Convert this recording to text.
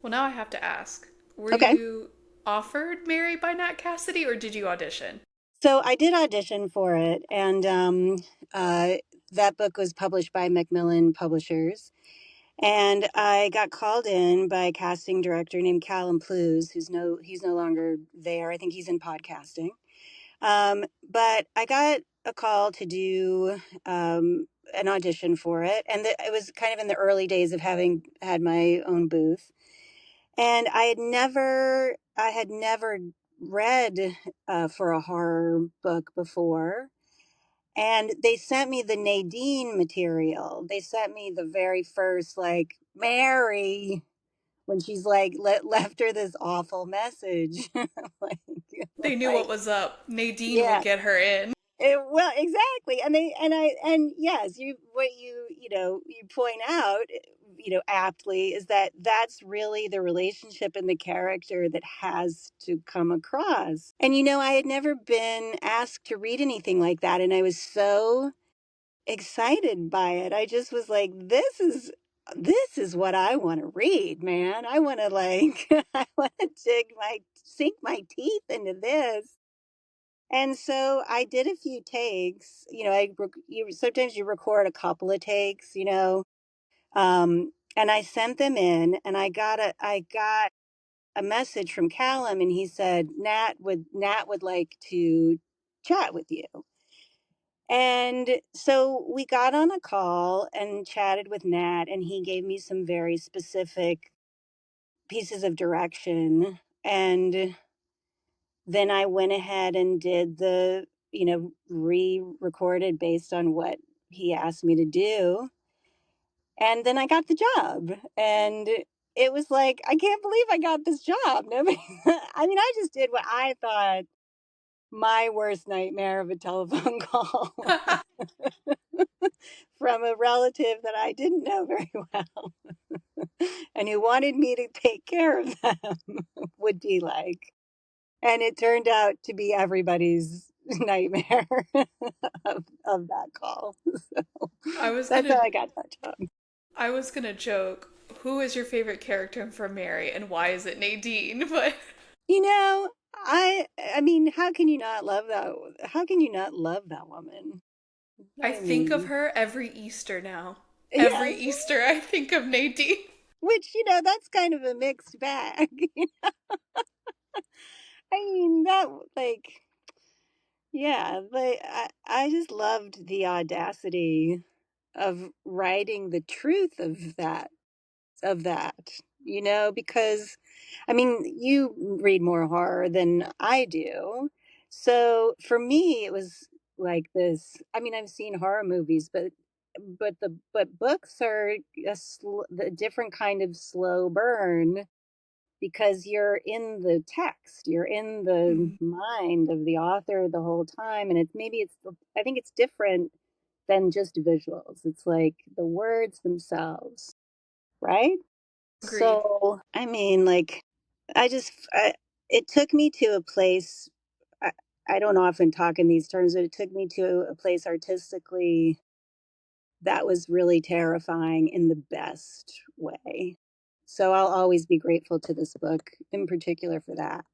Well, now I have to ask, were Okay. you offered Mary by Nat Cassidy or did you audition? So I did audition for it, and uh, that book was published by Macmillan Publishers. And I got called in by a casting director named Callum Plews, he's no longer there. I think he's in podcasting. But I got a call to do an audition for it, and it was kind of in the early days of having had my own booth. And I had never read for a horror book before. And they sent me the Nadine material. They sent me the very first, like, Mary, when she's like left her this awful message. like, They knew what like, was up. Nadine would yeah. get her in. Well, exactly, and yes, you point out, aptly, is that that's really the relationship and the character that has to come across. And I had never been asked to read anything like that, and I was so excited by it. I just was like, this is what I want to read, man. I want to like I want to sink my teeth into this. And so I did a few takes. Sometimes you record a couple of takes, and I sent them in, and I got a message from Callum, and he said Nat would like to chat with you. And so we got on a call and chatted with Nat, and he gave me some very specific pieces of direction. And then I went ahead and did re recorded based on what he asked me to do. And then I got the job. And it was like, I can't believe I got this job. Nobody, I mean, I just did what I thought my worst nightmare of a telephone call from a relative that I didn't know very well and who wanted me to take care of them would be like. And it turned out to be everybody's nightmare of that call. So I was that's gonna how I got that job. I was gonna joke, who is your favorite character from Mary and why is it Nadine? But You know, I mean, how can you not love that? How can you not love that woman? I I think of mean, her every Easter now. Every yes, Easter I think of Nadine. which that's kind of a mixed bag. I mean, that like, yeah, but I just loved the audacity of writing the truth of that, because I mean, you read more horror than I do. So for me, it was like this. I mean, I've seen horror movies, but books are a different kind of slow burn because you're in the text, you're in the Mm, mind of the author the whole time, and I think it's different than just visuals. It's like the words themselves, right? agreed. So, I mean, like, it took me to a place. I, I don't often talk in these terms, but it took me to a place artistically that was really terrifying in the best way. So I'll always be grateful to this book in particular for that.